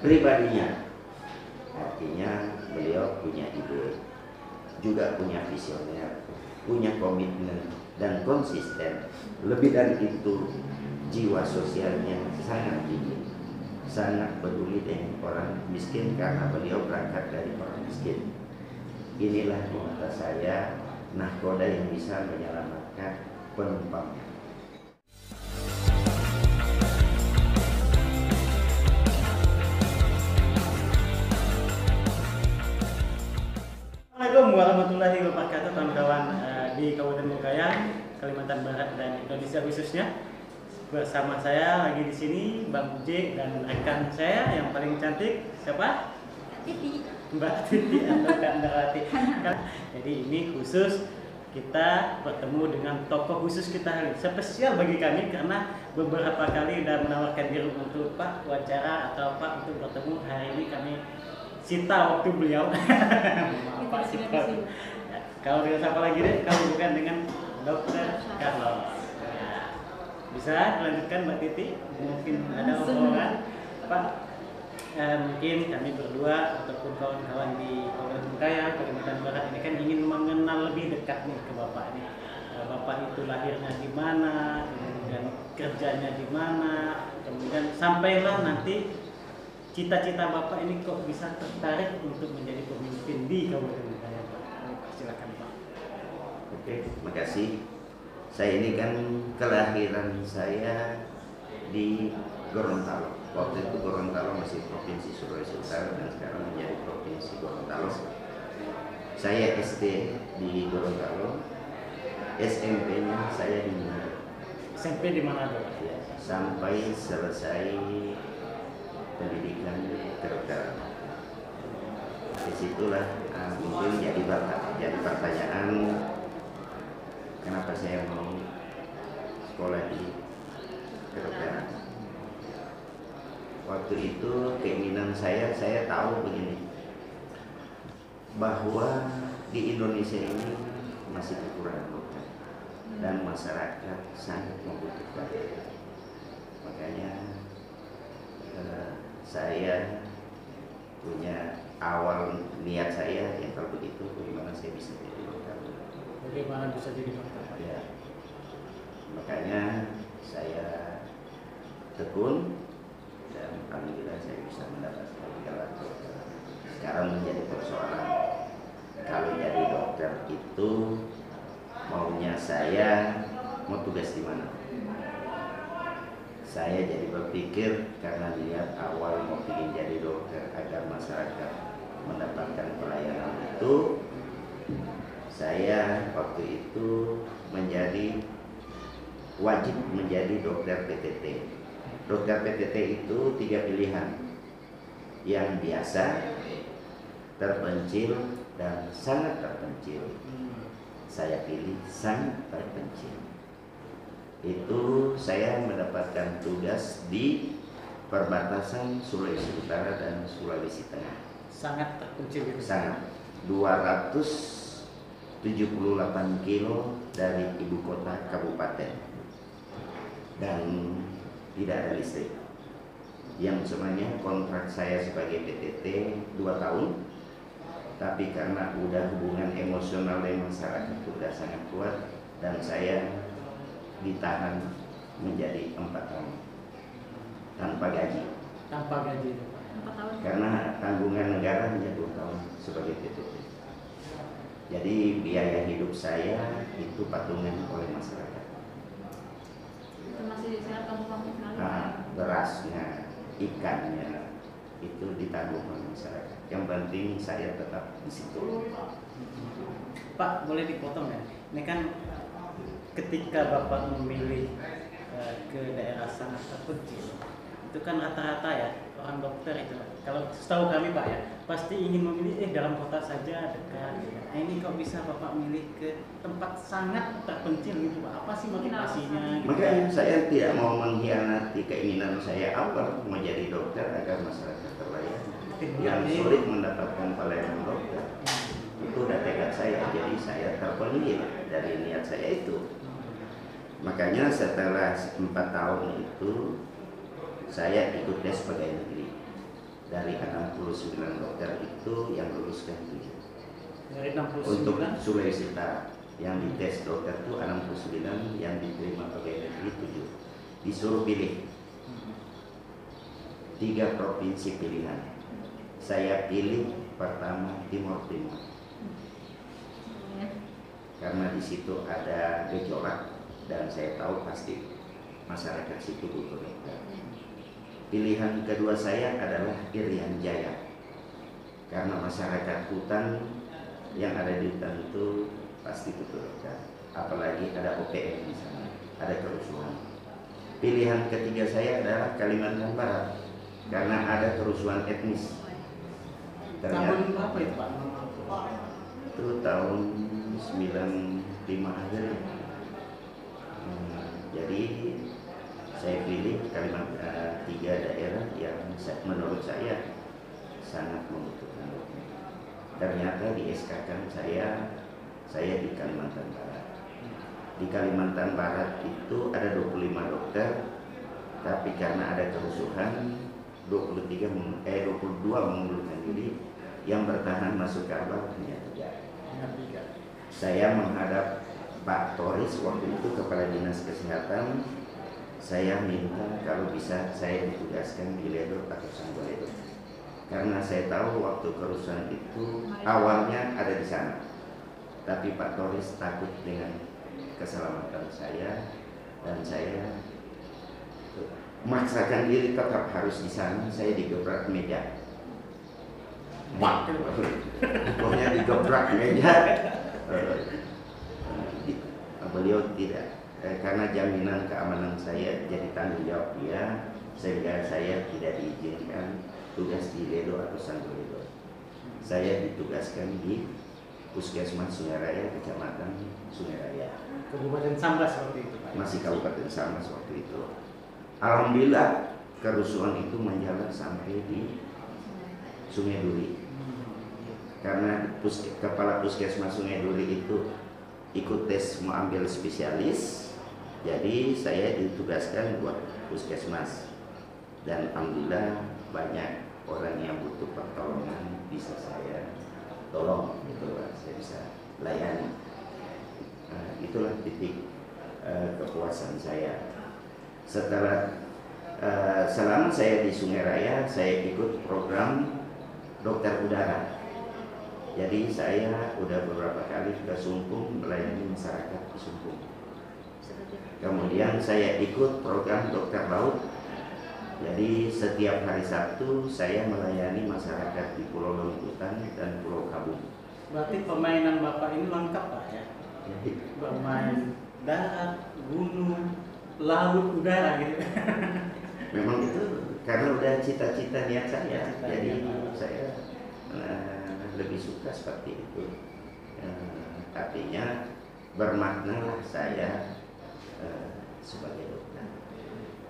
pribadinya. Artinya beliau punya ide, juga punya visioner, punya komitmen dan konsisten. Lebih dari itu, jiwa sosialnya sangat tinggi, sangat peduli dengan orang miskin karena beliau berangkat dari orang miskin. Inilah di mata saya nahkoda yang bisa menyelamatkan penumpangnya. Assalamualaikum warahmatullahi wabarakatuh, kawan-kawan di Kabupaten Bengkayang, Kalimantan Barat dan Indonesia khususnya. Bersama saya lagi di sini Bang J dan rekan saya yang paling cantik, siapa? Titi. Mbak Titi atau Kak Ndarati. Jadi ini khusus kita bertemu dengan tokoh khusus kita hari ini. Spesial bagi kami karena beberapa kali sudah menawarkan diri untuk Pak wawancara atau Pak untuk bertemu. Hari ini kami sita waktu beliau. Maaf Pak Sita. Ya, kalau dengan siapa lagi deh? Kalau bukan dengan Dokter Carlos. Ya. Bisa dilanjutkan Mbak Titi? Mungkin ada obrolan Pak. Mungkin kami berdua ataupun kawan-kawan di Kabupaten Bengkayang, Kalimantan Barat ini kan ingin mengenal lebih dekat nih ke Bapak nih. Bapak itu lahirnya di mana, kemudian kerjanya di mana, kemudian sampailah nanti cita-cita Bapak ini kok bisa tertarik untuk menjadi pemimpin di Kabupaten Bengkayang, Pak. Silakan Pak. Oke, makasih. Saya ini kan kelahiran saya di Gorontalo. Waktu itu Gorontalo masih Provinsi Sulawesi Utara dan sekarang menjadi Provinsi Gorontalo. Saya SD di Gorontalo, SMP-nya saya di Manado. SMP di mana Pak? Ya, sampai selesai pendidikan kedokteran. Disitulah mungkin jadi pertanyaan kenapa saya mau sekolah di kedokteran. Waktu itu keinginan saya tahu begini, bahwa di Indonesia ini masih kekurangan dokter dan masyarakat sangat membutuhkan. Makanya saya punya awal niat saya yang kalau begitu bagaimana saya bisa jadi dokter. Bagaimana bisa jadi dokter Pak? Ya, makanya saya tekun dan alhamdulillah saya bisa mendapatkan gelar dokter. Sekarang menjadi persoalan kalau jadi dokter itu maunya saya mau tugas di mana. Saya jadi berpikir karena lihat awal mau ingin jadi dokter agar masyarakat mendapatkan pelayanan itu, saya waktu itu wajib menjadi dokter PTT. Dokter PTT itu 3 pilihan, yang biasa, terpencil, dan sangat terpencil. Saya pilih sangat terpencil. Itu saya mendapatkan tugas di perbatasan Sulawesi Utara dan Sulawesi Tengah. Sangat terpencil gitu. Sangat. 278 kilo dari ibu kota kabupaten dan tidak ada listrik. Yang sebenarnya kontrak saya sebagai PTT 2 tahun, tapi karena udah hubungan emosional dengan masyarakat sudah sangat kuat dan saya ditahan menjadi 4 tahun tanpa gaji. Tanpa gaji itu Pak. 4 tahun. Karena tanggungan negara hanya 2 tahun sebagai PTT. Jadi biaya hidup saya itu patungan oleh masyarakat. Masih sangat kampung-kampung sekali. Berasnya, ikannya itu ditanggung oleh masyarakat. Yang penting saya tetap di situ. Pak, boleh dipotong ya? Ini kan ketika Bapak memilih ke daerah sangat terpencil, itu kan rata-rata ya orang dokter itu. Kalau setahu kami Pak ya, pasti ingin memilih dalam kota saja dekat. Nah, ini kok bisa Bapak memilih ke tempat sangat terpencil gitu Pak? Apa sih motivasinya? Gitu? Makanya saya tidak mau mengkhianati keinginan saya awal menjadi dokter agar masyarakat terlayani. Yang sulit mendapatkan pelayanan dokter itu udah tekad saya, jadi saya terpenuhi dari niat saya itu. Makanya setelah 4 tahun itu saya ikut tes pegawai negeri Dari 69 dokter itu yang luluskan 7. Dari Untuk 69 Sulawesi Utara yang dites dokter itu 69, yang diterima pegawai negeri 7. Disuruh pilih 3 provinsi pilihan. Saya pilih pertama Timur Timur karena di situ ada gejolak dan saya tahu pasti masyarakat situ butuh dokter. Pilihan kedua saya adalah Irian Jaya karena masyarakat hutan yang ada di hutan itu pasti butuh dokter. Apalagi ada OPM di sana, ada kerusuhan. Pilihan ketiga saya adalah Kalimantan Barat karena ada kerusuhan etnis. tahun berapa itu Pak? Itu tahun 95 akhir. Jadi saya pilih Kalimantan 3 daerah yang menurut saya sangat membutuhkan dokter. Ternyata di SK kan saya di Kalimantan Barat. Di Kalimantan Barat itu ada 25 dokter, tapi karena ada kerusuhan 22 mengundurkan diri, yang bertahan masuk ke awal hanya 3. Saya menghadap Pak Toris waktu itu, Kepala Dinas Kesehatan. Saya minta kalau bisa saya ditugaskan di Ledo atau Sanggoledo, karena saya tahu waktu kerusuhan itu awalnya ada di sana, tapi Pak Toris takut dengan keselamatan saya dan saya memaksakan diri tetap harus di sana. Saya digebrak meja, pokoknya digebrak meja. Beliau tidak, karena jaminan keamanan saya jadi tanggung jawab dia, sehingga saya tidak diizinkan tugas di Ledo atau Sanggoledo. Saya ditugaskan di Puskesmas Sungai Raya, Kecamatan Sungai Raya, Kabupaten Sambas waktu itu Pak. masih Kabupaten Sambas waktu itu. Alhamdulillah kerusuhan itu menjalar sampai di Sungai Duri, karena Kepala Puskesmas Sungai Duri itu ikut tes mau ambil spesialis, jadi saya ditugaskan buat puskesmas, dan alhamdulillah banyak orang yang butuh pertolongan bisa saya tolong, itulah saya bisa layani. Itulah titik kepuasan saya. Setelah selama saya di Sungai Raya, saya ikut program dokter udara. Jadi saya udah beberapa kali sudah Sumpung melayani masyarakat di Sumpung. Kemudian saya ikut program dokter laut. Jadi setiap hari Sabtu saya melayani masyarakat di Pulau Lengkutan dan Pulau Kabung. Berarti permainan Bapak ini lengkap Pak ya? Jadi, Bermain darat, gunung, laut, udara gitu. memang itu karena udah cita-cita niat saya. Cita-cita Jadi niat. saya lebih suka seperti itu. Artinya bermaknalah saya sebagai dokter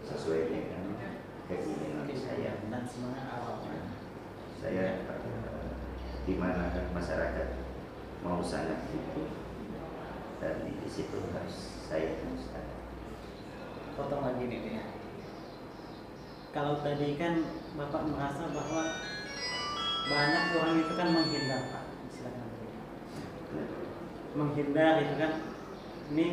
sesuai dengan keinginan saya. Dan semangat awalnya. Saya di mana masyarakat mau sangat butuh, dan di situ harus saya teruskan. Potong lagi nih ya. Kalau tadi kan Bapak merasa bahwa banyak orang itu kan menghindar Pak, silakan. Menghindar itu kan, ini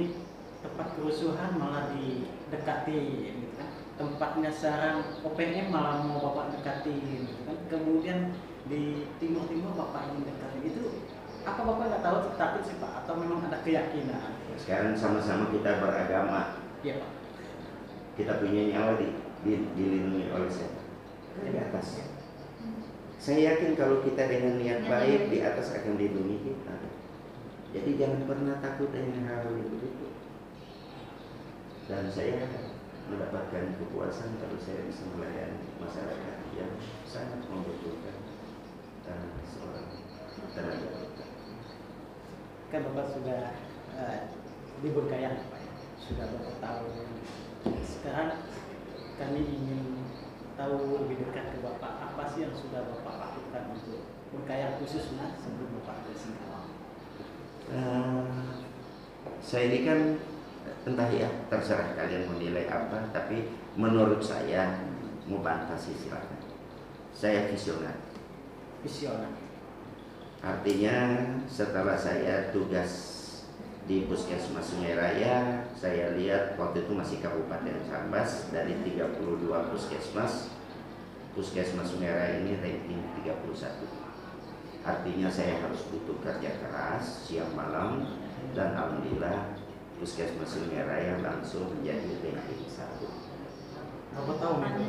tempat kerusuhan malah didekati gitu kan. Tempatnya sarang OPM malah mau Bapak dekati gitu kan. Kemudian di timur-timur Bapak ingin dekati, itu apa Bapak nggak tahu takut sih Pak, atau memang ada keyakinan? Sekarang sama-sama kita beragama, Iya Pak. kita punya nyawa dilindungi oleh siapa? Di atas. Saya yakin kalau kita dengan niat baik, di atas akan dilindungi kita. Jadi jangan pernah takut dengan hal itu. Dan saya mendapatkan kepuasan kalau saya bisa melayani masyarakat yang sangat membutuhkan seorang tenaga dokter. Kan Bapak sudah di Bengkayang Pak ya, sudah berapa tahun. Sekarang kami ingin tahu lebih dekat ke Bapak, apa sih yang sudah Bapak lakukan untuk Bengkayang khususnya sebelum Bapak ke Singkawang? Saya ini kan entah ya, terserah kalian menilai apa, tapi menurut saya mau bantah sih silakan. saya visioner. Visioner. Artinya setelah saya tugas di Puskesmas Sungai Raya, saya lihat waktu itu masih Kabupaten Sambas, dari 32 puskesmas, Puskesmas Sungai Raya ini ranking 31. Artinya saya harus butuh kerja keras siang malam, dan alhamdulillah Puskesmas Sungai Raya langsung menjadi ranking 1. Berapa tahun itu?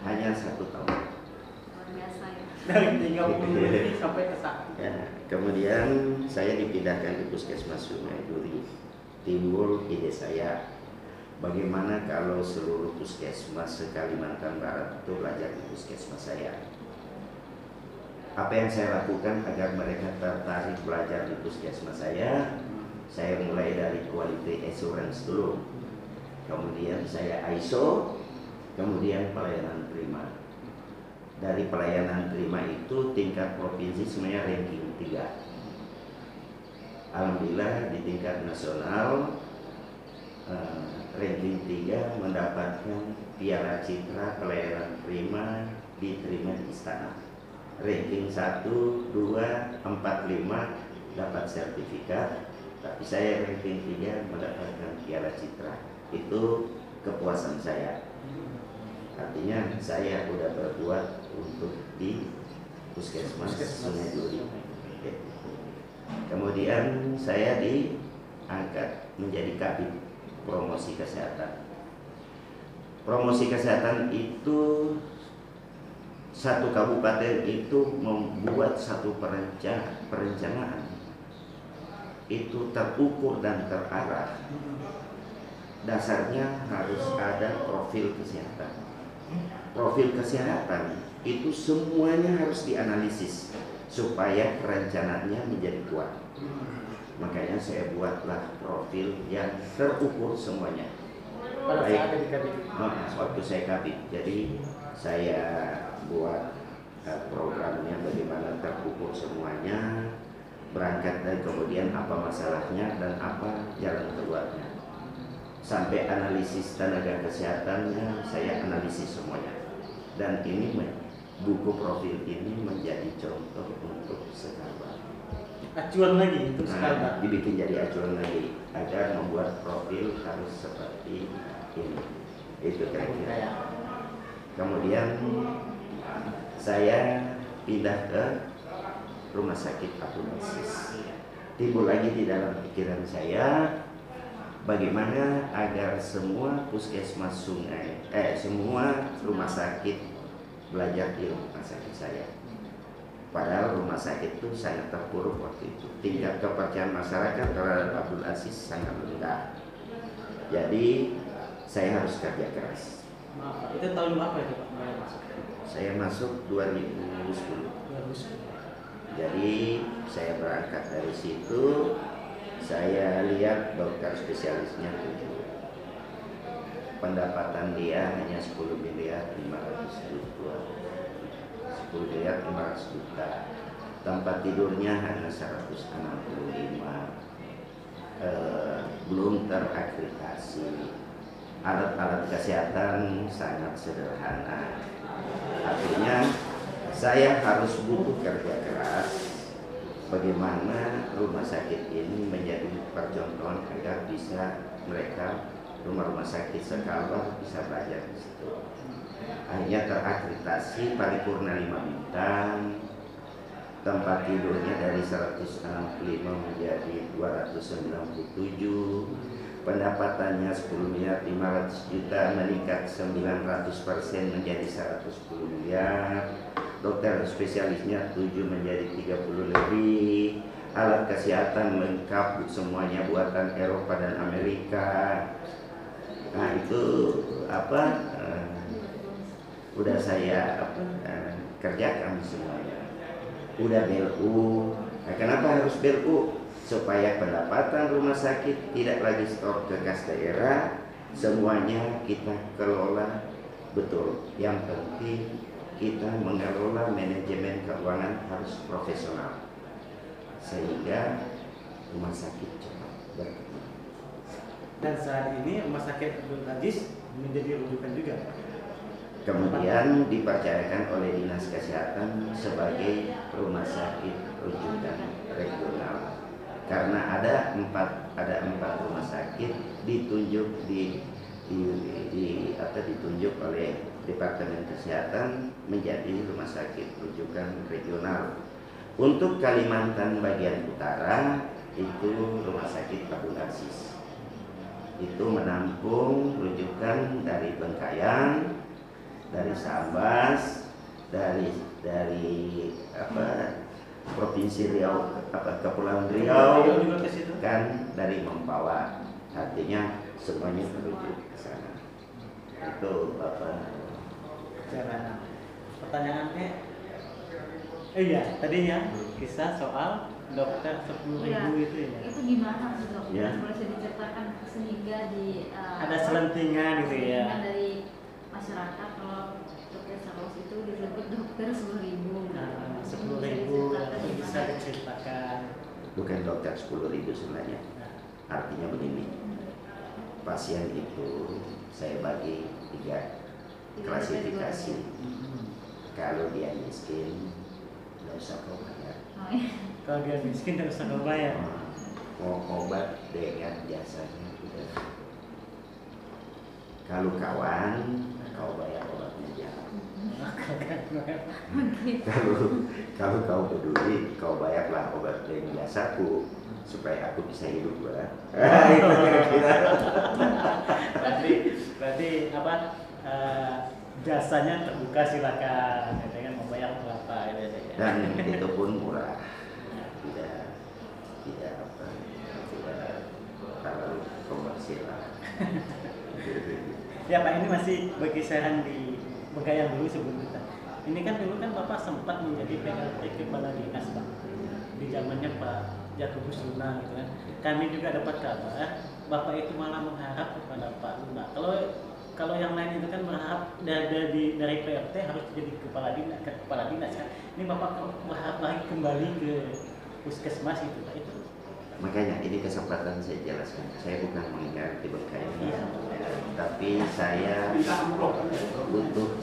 Hanya 1 tahun. Luar biasa ya. Dari 30 sampai ke 1. Ya, kemudian saya dipindahkan di Puskesmas Sungai Duri. Timbul ide saya, bagaimana kalau seluruh puskesmas se-Kalimantan Barat itu belajar di puskesmas saya. Apa yang saya lakukan agar mereka tertarik belajar di puskesmas saya mulai dari quality assurance dulu. Kemudian saya ISO, kemudian pelayanan prima. Dari pelayanan prima itu tingkat provinsi semuanya ranking 3. Alhamdulillah di tingkat nasional ranking 3 mendapatkan Piala Citra pelayanan prima, diterima di istana. Ranking 1, 2, 4, 5 dapat sertifikat, tapi saya ranking 3 mendapatkan Piala Citra. Itu kepuasan saya. Artinya saya udah berbuat untuk di Puskesmas Sungai Duri. Kemudian saya diangkat menjadi Kabid Promosi Kesehatan. Promosi kesehatan itu satu kabupaten itu membuat satu perencanaan itu terukur dan terarah. Dasarnya harus ada profil kesehatan. Profil kesehatan itu semuanya harus dianalisis supaya perencanaannya menjadi kuat. Makanya saya buatlah profil yang terukur semuanya. Pada saat di Kabid. Waktu saya Kabid, jadi saya buat programnya bagaimana terukur semuanya, berangkat dari kemudian apa masalahnya dan apa jalan keluarnya. Sampai analisis tenaga kesehatannya saya analisis semuanya. Dan ini buku profil ini menjadi contoh untuk sekarang. Acuan lagi untuk sekarang. Dibikin jadi acuan lagi agar membuat profil harus seperti ini. Itu kira-kira. Kemudian saya pindah ke Rumah Sakit Abdul Aziz. Timbul lagi di dalam pikiran saya, bagaimana agar semua puskesmas semua rumah sakit belajar di rumah sakit saya. Padahal rumah sakit itu sangat terpuruk waktu itu. Tingkat kepercayaan masyarakat terhadap Abdul Aziz sangat rendah. Jadi saya harus kerja keras. Itu tahun berapa itu Pak? Saya masuk 2010. Jadi saya berangkat dari situ, saya lihat dokter spesialisnya 7. Pendapatan dia hanya 10 miliar 500 juta. 10 miliar 500 juta. Tempat tidurnya hanya 165. Belum terakreditasi. Alat-alat kesehatan sangat sederhana. Artinya saya harus butuh kerja keras bagaimana rumah sakit ini menjadi percontohan agar bisa mereka rumah-rumah sakit sekalbar bisa belajar di situ. Akhirnya terakreditasi paripurna 5 bintang. Tempat tidurnya dari 165 menjadi 297. Pendapatannya 10 miliar 500 juta meningkat 900% menjadi 110 miliar. Dokter spesialisnya 7 menjadi 30 lebih. Alat kesehatan lengkap semuanya buatan Eropa dan Amerika. Nah itu udah saya kerjakan semuanya. Udah BLU. Nah, kenapa harus BLU? Supaya pendapatan rumah sakit tidak lagi store ke kas daerah, semuanya kita kelola betul. Yang penting kita mengelola manajemen keuangan harus profesional sehingga rumah sakit cepat berkembang. Dan saat ini Rumah Sakit Abdul Aziz menjadi rujukan juga. Kemudian dipercayakan oleh Dinas Kesehatan sebagai rumah sakit rujukan regional. Karena ada empat rumah sakit ditunjuk ditunjuk oleh Departemen Kesehatan menjadi rumah sakit rujukan regional. Untuk Kalimantan bagian utara itu rumah sakit Abdulaziz. Itu menampung rujukan dari Bengkayang, dari Sambas, dari Provinsi Riau, Kepulauan Riau, kan dari Mempawah. Artinya semuanya merujuk ke sana. Itu pertanyaannya. Iya, tadinya kisah soal dokter 10.000 itu ya. Itu gimana sih dok? Ya. Boleh saya diceritakan sehingga ada selentingan gitu ya. selentingan dari masyarakat kalau dokter Saros itu disebut dokter 10.000. Nah, 10.000 itu bisa diceritakan. bukan dokter 10.000 sebenarnya. Artinya begini, pasien itu saya bagi 3 klasifikasi. Kalau dia miskin, nggak usah kau bayar. Oh, iya. Kalau dia miskin tidak usah kau bayar. Mau obat dengan jasanya udah. Kalau kawan, kau bayar obatnya aja. Kalau kau peduli, kau bayarlah obat dengan jasaku supaya aku bisa hidup lah. Itu kira-kira. Berarti apa? Jasanya terbuka, silakan dengan membayar berapa gitu ya. Dan itu pun murah, tidak terlalu komersil lah. Ya Pak, ini masih berkisaran di Bengkayang dulu sebelum kita. Ini kan dulu kan Bapak sempat menjadi PLT Kepala Dinas Pak. Di zamannya Pak Jakubus Luna gitu kan. Kami juga dapat kabar Bapak itu malah mengharap kepada Pak Luna. Kalau yang lain itu kan berharap dari PLT harus jadi kepala dinas kan. Ini Bapak berharap lagi kembali ke puskesmas itu Pak itu. Makanya ini kesempatan saya jelaskan. Saya bukan mengganti Bengkayang, tapi saya butuh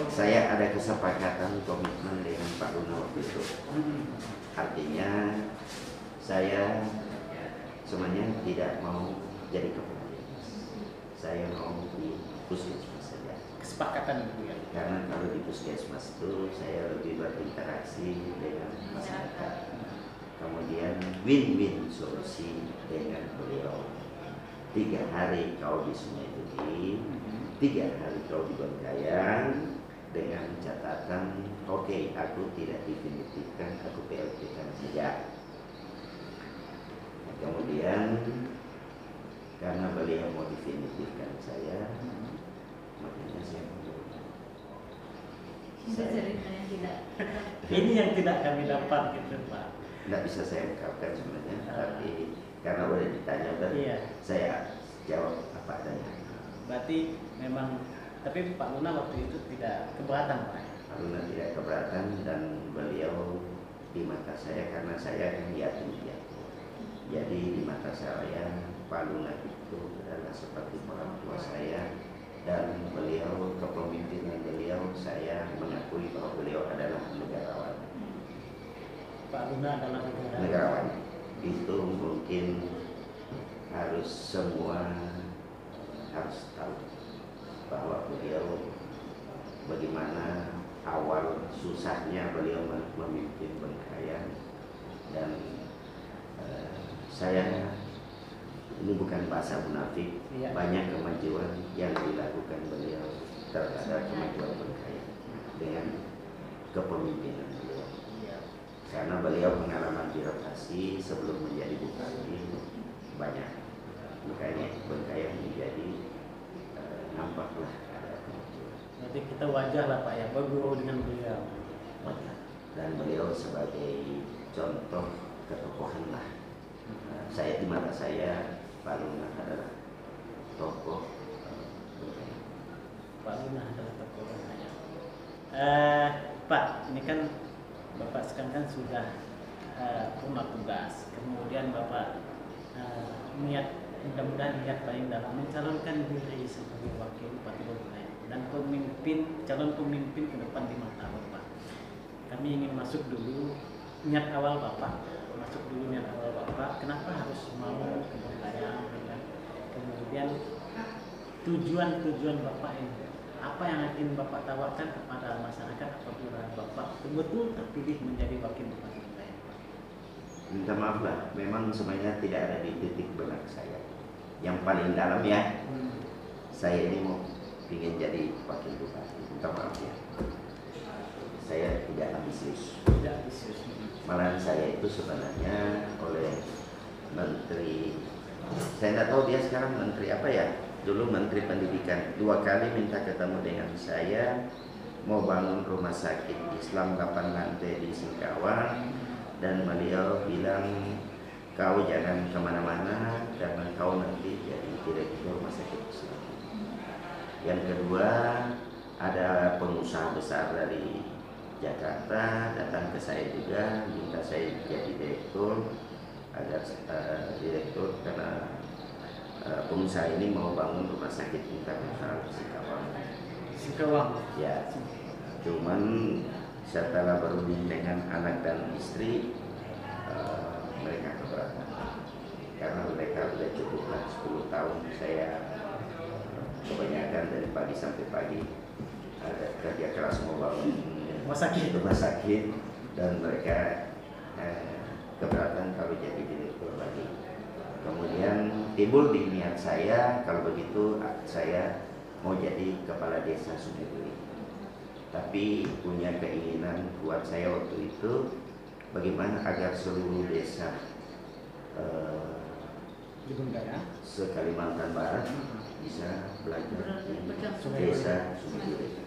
saya ada kesepakatan komitmen dengan Pak Luna waktu itu. Artinya saya semuanya tidak mau jadi kepala dinas. Saya mau di puskesmas saja. Kesepakatan itu ya. Karena kalau di puskesmas itu saya lebih berinteraksi dengan masyarakat. Kemudian win-win solusi dengan beliau. 3 hari kau di Sungai Tugi, 3 hari kau di Bengkayang, dengan catatan oke, aku tidak definitifkan, aku PLT-kan saja. Kemudian karena beliau mau definitifkan saya, makanya saya mundur. Itu cerita yang tidak. Ini yang tidak kami dapat gitu Pak. Nggak bisa saya ungkapkan sebenarnya, tapi karena udah ditanya dan Iya. saya jawab apa adanya. Berarti memang, tapi Pak Luna waktu itu tidak keberatan Pak. Pak Luna tidak keberatan dan beliau di mata saya karena saya kan yatim piatu. Jadi di mata saya Pak Luna itu adalah seperti orang tua saya dan beliau kepemimpinan beliau saya mengakui bahwa beliau adalah negarawan. Pak Luna adalah Negarawan itu mungkin harus semua harus tahu bahwa beliau bagaimana awal susahnya beliau memimpin Bengkayang dan saya ini bukan bahasa munafik, Iya. banyak kemajuan yang dilakukan beliau terhadap kemajuan Bengkayang dengan kepemimpinan beliau. Karena beliau pengalaman birokrasi sebelum menjadi bupati banyak, makanya Bengkayang menjadi nampaklah ada kemajuan. Berarti kita wajar lah Pak ya, berguru dengan beliau. Dan beliau sebagai contoh ketokohan lah. Saya di mata saya Pak Luna adalah tokoh Bengkayang. Pak Luna adalah tokoh Bengkayang. Pak, ini kan Bapak sekarang kan sudah punya tugas, kemudian Bapak niat, mudah-mudahan niat paling dalam mencalonkan diri sebagai wakil Bupati Bengkayang. dan calon pemimpin ke depan di mata Bapak. Kami ingin masuk dulu niat awal Bapak, kenapa harus mau ke Bengkayang, kan? Kemudian tujuan Bapak ini, apa yang ingin Bapak tawarkan kepada masyarakat apabila Bapak betul terpilih menjadi wakil bupati Bengkayang? Minta maaf lah, memang sebenarnya tidak ada di titik benak saya. Yang paling dalam ya, saya ini mau ingin jadi wakil bupati. Minta maaf ya, saya tidak ambisius. Malahan saya itu sebenarnya oleh menteri, saya tidak tahu dia sekarang menteri apa ya. Dulu menteri pendidikan 2 kali minta ketemu dengan saya, mau bangun rumah sakit Islam 8 lantai di Singkawang, dan beliau bilang kau jangan kemana-mana karena kau nanti jadi direktur rumah sakit Islam. Yang kedua, ada pengusaha besar dari Jakarta datang ke saya juga minta saya jadi direktur, agar direktur karena pengusaha ini mau bangun rumah sakit internasional di Singkawang. Ya, cuman setelah berunding dengan anak dan istri, mereka keberatan karena mereka sudah cukuplah 10 tahun saya kebanyakan dari pagi sampai pagi ada kerja keras mau bangun rumah sakit, dan mereka keberatan kalau jadi direktur lagi. Kemudian timbul di niat saya, kalau begitu saya mau jadi kepala desa Sumeduri. Tapi punya keinginan buat saya waktu itu, bagaimana agar seluruh desa Di Bengkayang, se-Kalimantan Barat bisa belajar di desa Sumeduri.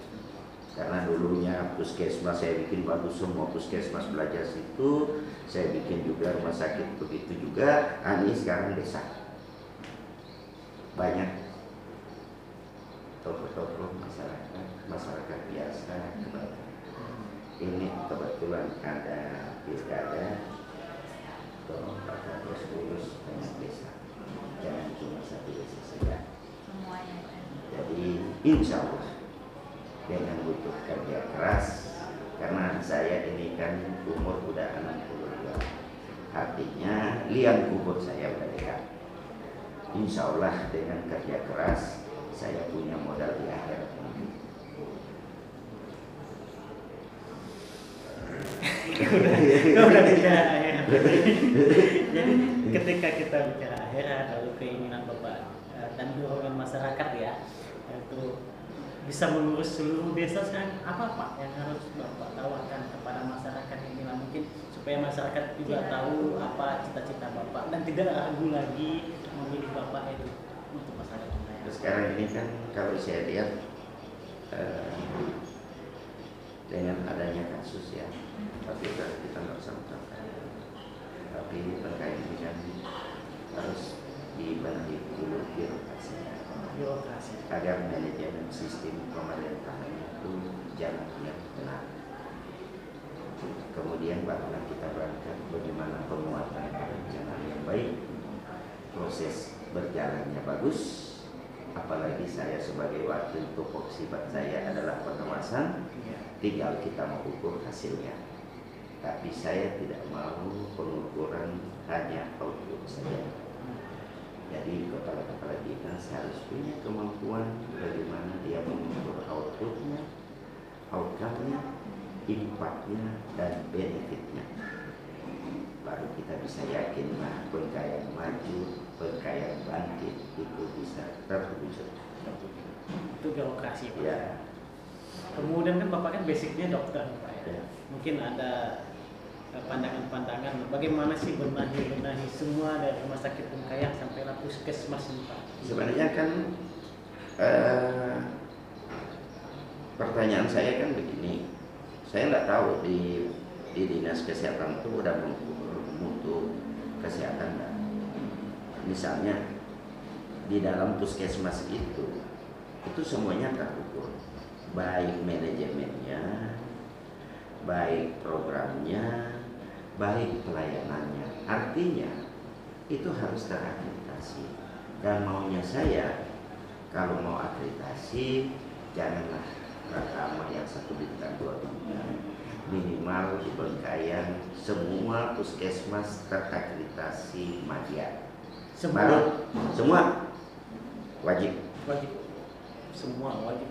Karena dulunya puskesmas saya bikin bagus, semua puskesmas belajar situ, saya bikin juga rumah sakit begitu juga. Ini sekarang desa banyak tokoh-tokoh masyarakat biasa. Ini kebetulan ada pilkada, Pak Kapolres urus banyak desa, jangan cuma satu desa saja. Semuanya. Jadi insya Allah dengan butuh kerja keras, karena saya ini kan umur udah 62, artinya liang kubur saya udah dekat. Insya Allah dengan kerja keras saya punya modal di akhirat nanti. Udah bicara akhirat. Jadi ketika kita bicara akhirat, lalu keinginan Bapak dan dorongan masyarakat ya, itu bisa mengurus seluruh desa, sekarang apa Pak yang harus Bapak tawarkan kepada masyarakat ini, mungkin supaya masyarakat juga tahu apa cita-cita Bapak dan tidak ragu lagi memilih Bapak itu untuk masyarakat Bengkayang. Sekarang ini kan kalau saya lihat dengan adanya kasus ya, tapi kita nggak usah mencapai. Tapi Bengkayang ini kan harus dibenahi dulu birokrasinya, agar manajemen sistem pemerintahan itu jalan yang benar. Kemudian barulah kita berangkat bagaimana penguatan perencanaan yang baik, proses berjalannya bagus. Apalagi saya sebagai wakil tupoksi saya adalah pengawasan, tinggal kita mengukur hasilnya. Tapi saya tidak mau pengukuran hanya output saja. Jadi kepala-kepala dinas harus punya kemampuan bagaimana dia mengukur outputnya, outcome-nya, impact-nya, dan benefit-nya. Baru kita bisa yakin lah Bengkayang maju, Bengkayang bangkit, itu bisa terwujud. Itu birokrasi Pak. Ya. Kemudian kan Bapak kan basicnya dokter Pak ya. Ya. Mungkin ada pandangan-pandangan bagaimana sih benahi semua dari rumah sakit Bengkayang sampai puskesmas ini Pak. Sebenarnya kan pertanyaan saya kan begini, saya nggak tahu di dinas kesehatan itu udah mengukur mutu kesehatan nggak. Misalnya di dalam puskesmas itu semuanya terukur, baik manajemennya, baik programnya, baik pelayanannya. Artinya itu harus terakreditasi. Dan maunya saya kalau mau akreditasi janganlah Pratama yang 1 bintang 2 bintang. Minimal di Bengkayang semua puskesmas terakreditasi Madya. Semua wajib. Semua wajib.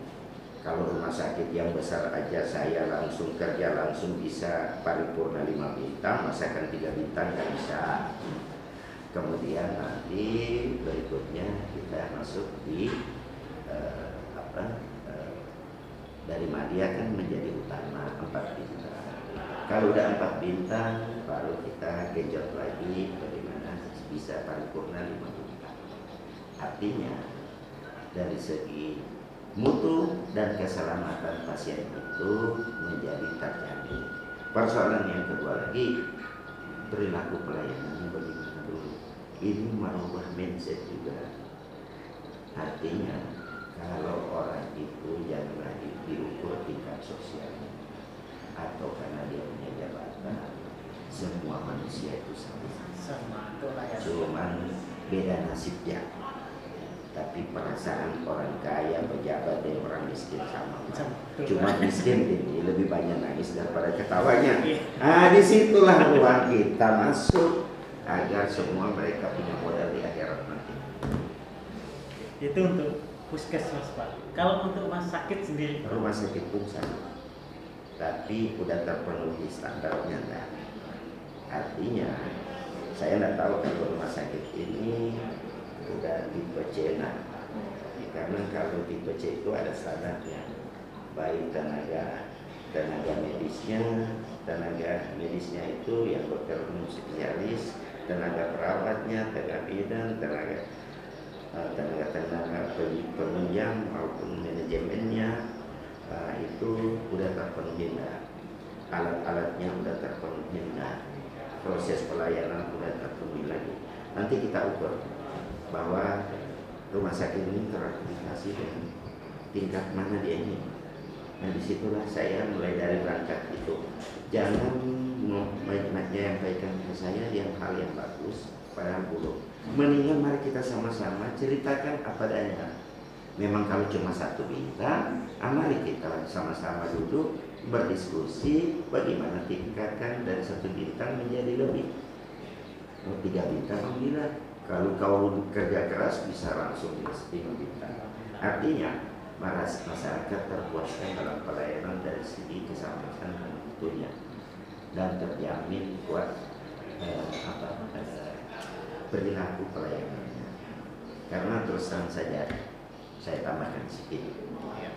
Kalau rumah sakit yang besar aja saya langsung kerja langsung bisa paripurna 5 bintang, masakan 3 bintang nggak bisa. Kemudian nanti berikutnya kita masuk di dari Madya kan menjadi utama 4 bintang. Kalau udah 4 bintang baru kita genjot lagi bagaimana bisa paripurna 5 bintang. Artinya dari segi mutu dan keselamatan pasien itu menjadi terjamin. Persoalan yang kedua lagi, perilaku pelayanannya bagaimana dulu. Ini merubah mindset juga. Artinya kalau orang itu jangan lagi diukur tingkat sosialnya atau karena dia punya jabatan. Semua manusia itu sama, cuman beda nasibnya. Tapi perasaan orang kaya, pejabat dan orang miskin sama. Cuma miskin ini lebih banyak nangis daripada ketawanya. Nah, disitulah ruang kita masuk agar semua mereka punya modal di akhirat nanti. Itu untuk puskesmas, Pak. Kalau untuk rumah sakit sendiri, rumah sakit pun sama, tapi udah terpenuhi standarnya enggak. Artinya saya nggak tahu kalau rumah sakit ini udah tipe C. Karena kalau tipe C itu ada standarnya, baik tenaga medisnya itu yang dokter umum spesialis, tenaga perawatnya, tenaga bidan, tenaga penunjang maupun manajemennya itu udah terpenuhi enggak, alat-alatnya udah terpenuhi enggak, proses pelayanan udah terpenuhi lagi. Nanti kita ukur bahwa rumah sakit ini terakreditasi dengan tingkat mana dia ini. Nah disitulah saya mulai dari berangkat itu. Jangan menyampaikan ke saya yang hal yang bagus padahal belum. Mendingan mari kita sama-sama ceritakan apa adanya. Memang kalau cuma 1 bintang, mari kita sama-sama duduk berdiskusi bagaimana tingkatkan dari 1 bintang menjadi lebih. 3 bintang, 9. Kalau kau kerja keras bisa langsung di 5 bintang. Artinya masyarakat terpuaskan dalam pelayanan dari segi keselamatan dan mutunya dan terjamin buat perilaku pelayanannya. Karena terus terang saja saya tambahkan sedikit.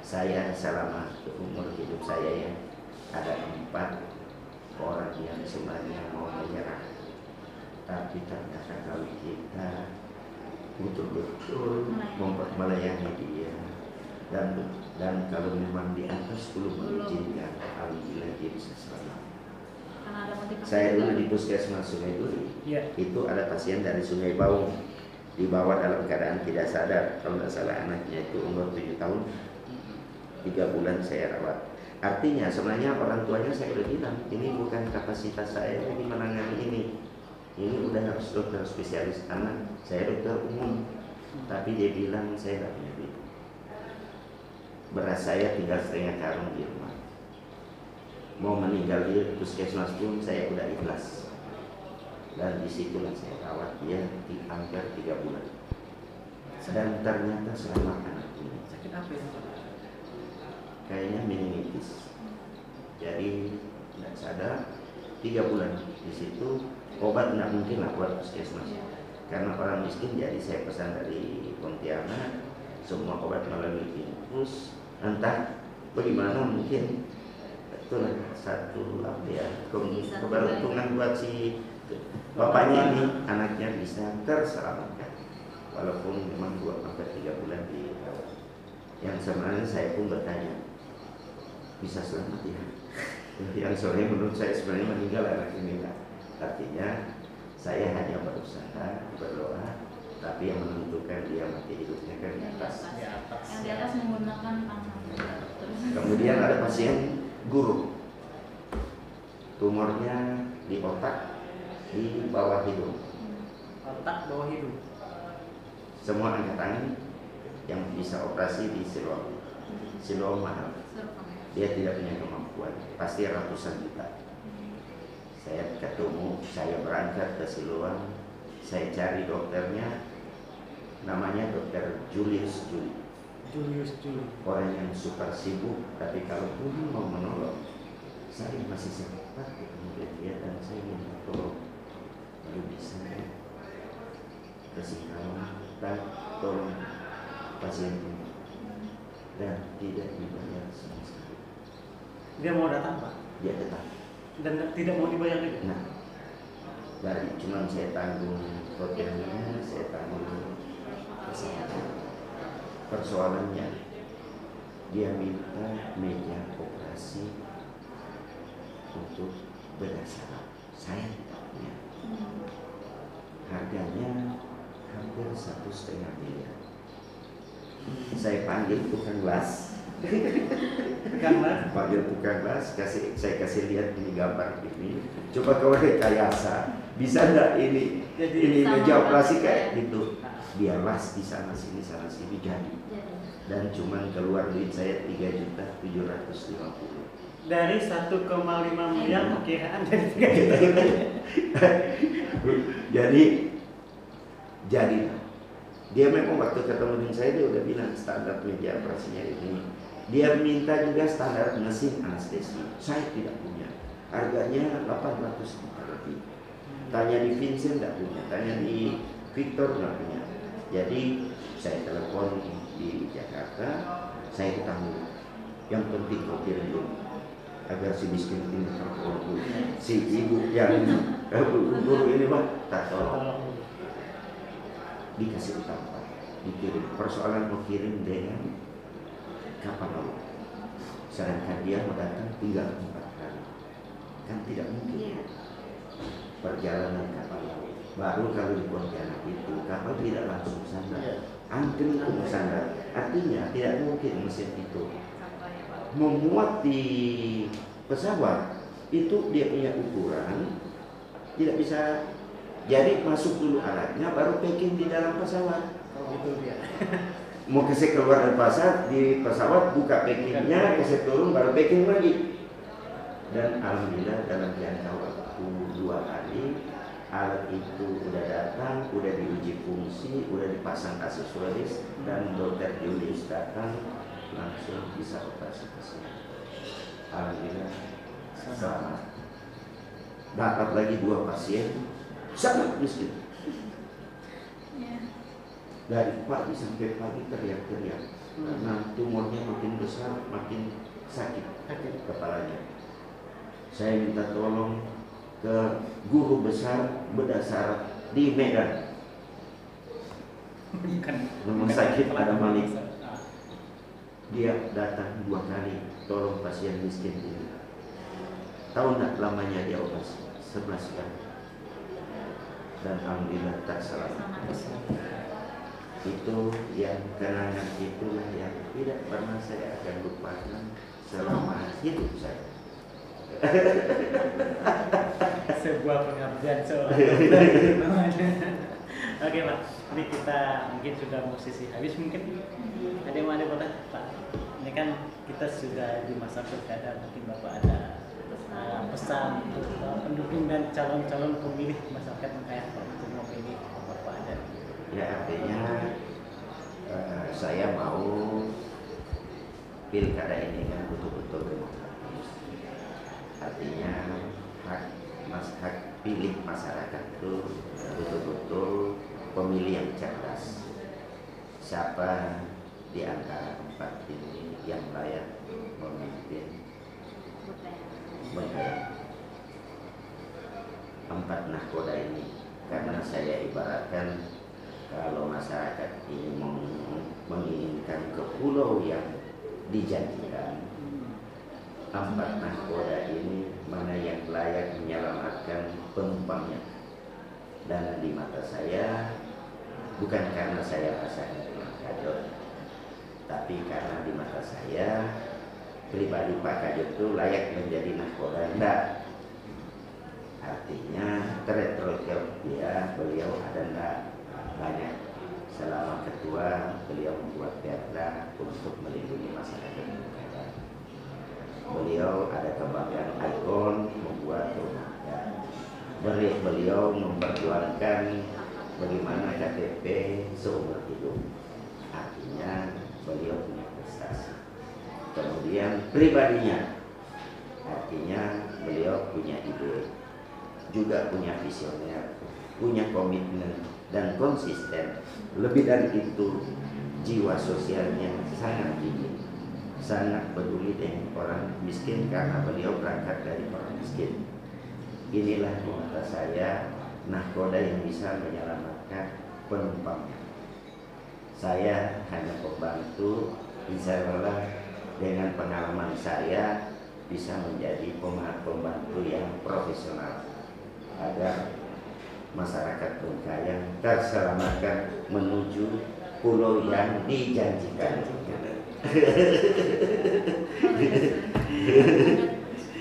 Saya selama umur hidup saya ya ada 4 orang yang sebenarnya mau menyerah. Tapi ternyata kalau kita betul-betul melayani dia dan kalau memang di atas belum mengizinkan, alhamdulillah dia bisa selamat. Saya dulu di puskesmas Sungai Duri, itu ada pasien dari Sungai Baung dibawa dalam keadaan tidak sadar. Kalau tidak salah anaknya itu umur 7 tahun, 3 bulan saya rawat. Artinya sebenarnya orang tuanya saya udah bilang ini bukan kapasitas saya lagi menangani ini. Ini udah harus dokter spesialis anak, saya dokter umum. Tapi dia bilang saya tidak punya duit. Beras saya tinggal setengah karung di rumah. Mau meninggal di puskesmas pun saya udah ikhlas. Dan disitulah saya rawat dia di hampir 3 bulan. Dan ternyata selamat anak ini. Sakit apa ya? Kayaknya meningitis. Jadi tidak sadar 3 bulan di situ. Obat tidak mungkin lah buat puskesmas karena orang miskin. Jadi saya pesan dari Pontianak semua obat melalui infus. Entah bagaimana mungkin itulah satu keberuntungan buat si bapaknya ini, anaknya bisa terselamatkan walaupun memang 2-3 bulan dirawat. Yang sebenarnya saya pun bertanya bisa selamat ya. Yang soalnya menurut saya sebenarnya meninggal anak ini lah. Artinya saya hanya berusaha berdoa, tapi yang menentukan dia mati hidupnya kan di atas. Yang di atas menggunakan pangkat. Kemudian ada pasien guru, tumornya di otak di bawah hidung. Otak bawah hidung. Semua angkat tangan yang bisa operasi di Siloam. Siloam mahal. Siloam. Dia tidak punya kemampuan, pasti ratusan juta. Saya ketemu, saya berangkat ke Siloam, saya cari dokternya, namanya dokter Julius Juli. Orang yang super sibuk, tapi kalau Tuhan mau menolong, saya masih sempat ketemu dia dan saya minta tolong, lalu bisa kasih dan tolong pasien ini dan tidak dibayar sama sekali. Dia mau datang Pak? Dia tetap. Dan tidak mau dibayar juga? Nah, dari cuma saya tanggung hotelnya, saya tanggung kesehatan. Persoalannya dia minta meja operasi untuk bedah saraf. Saya tidak punya. Harganya hampir 1,5 miliar. Saya panggil tukang las. Panggil tukang las, saya kasih lihat ini gambar ini. Coba kau rekayasa, bisa enggak ini meja operasi kayak gitu? Dia las di sana sini jadi. Dan cuman keluar duit saya 3.750.000. Dari 1,5 miliar perkiraan dari 3 juta. Jadi dia memang waktu ketemu dengan saya dia udah bilang standar meja operasinya ini. Dia minta juga standar mesin anestesi. Saya tidak punya. Harganya 800 juta lebih. Tanya di Vincent tidak punya, tanya di Victor tidak punya. Jadi saya telepon di Jakarta, saya ketemu. Yang penting kau kirim dulu agar si miskin ini tertolong. Si ibu yang guru ini mah tak tolong. Dikasih utang Pak, dikirim. Persoalan mau kirim dengan kapal laut. Sedangkan dia mau datang tinggal 4 hari, kan tidak mungkin. Perjalanan kapal laut. Baru kalau di Pontianak itu kapal tidak langsung sandar, antri untuk sandar. Artinya tidak mungkin mesin itu memuat di pesawat. Itu dia punya ukuran, tidak bisa. Jadi masuk dulu alatnya, baru packing di dalam pesawat. Gitu dia. Mau kasih keluar dari di pesawat, buka packingnya, kasih turun, baru packing lagi. Dan alhamdulillah dalam jangka waktu 2 hari alat itu udah datang, udah diuji fungsi, udah dipasang aksesoris, dan dokter Julius datang langsung bisa operasi pasien. Alhamdulillah selamat. Dapat lagi 2 pasien sangat miskin. Dari pagi sampai pagi teriak-teriak karena tumornya makin besar, makin sakit kepalanya. Saya minta tolong ke guru besar bedah saraf di Medan. Rumah sakit ada Malik. Dia datang 2 kali tolong pasien miskin ini. Tahu nggak lamanya dia operasi? 11 kali. Dan alhamdulillah tak salah. Itu yang kenangan itulah yang tidak pernah saya akan lupakan selama hidup saya. Sebuah pengabdian seorang. Oke Pak, ini kita mungkin sudah mau sisi habis mungkin. Ada yang mau ada kata Pak? Ini kan kita sudah di masa pilkada, mungkin Bapak ada pesan untuk pendukung dan calon-calon pemilih masyarakat yang untuk memilih Bapak ada. Ya artinya saya mau pilkada ini kan betul-betul demokratis. Artinya hak pilih masyarakat itu betul-betul pemilih yang cerdas. Siapa di antara 4 ini yang layak memimpin Bengkayang? 4 nahkoda ini, karena saya ibaratkan kalau masyarakat ini menginginkan ke pulau yang dijanjikan, 4 nahkoda ini mana yang layak menyelamatkan penumpangnya. Dan di mata saya, bukan karena saya pasangan dengan Kajot, tapi karena di mata saya pribadi Pak Kajot itu layak menjadi nahkoda. Enggak. Artinya track record dia, beliau ada enggak banyak selama ketua, beliau membuat perda untuk melindungi masyarakat Bengkayang. Beliau ada kebanggaan ikon membuat rumah. Beliau memperjuangkan bagaimana KTP seumur hidup. Artinya beliau punya prestasi. Kemudian pribadinya, artinya beliau punya ide, juga punya visioner, punya komitmen dan konsisten. Lebih dari itu, jiwa sosialnya sangat tinggi, sangat peduli dengan orang miskin karena beliau berangkat dari orang miskin. Inilah di mata saya nahkoda yang bisa menyelamatkan penumpangnya. Saya hanya pembantu, insya Allah dengan pengalaman saya bisa menjadi pembantu yang profesional agar masyarakat Bengkayang terselamatkan menuju pulau yang dijanjikan.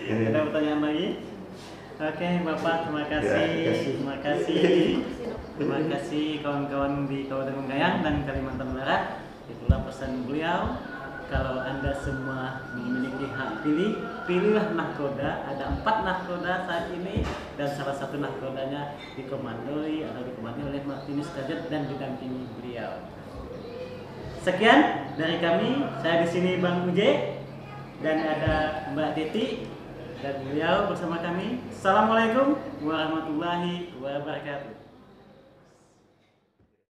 Ada pertanyaan lagi? Oke, Bapak, terima kasih kawan-kawan di Kabupaten Bengkayang dan Kalimantan Barat. Itulah pesan beliau. Kalau Anda semua memiliki hak pilih, pilihlah nahkoda. Ada 4 nahkoda saat ini dan salah satu nahkodanya dikomandoi oleh Martinus Kajat dan didampingi beliau. Sekian dari kami. Saya di sini Bang Uje dan ada Mbak Titi dan beliau bersama kami. Assalamualaikum warahmatullahi wabarakatuh.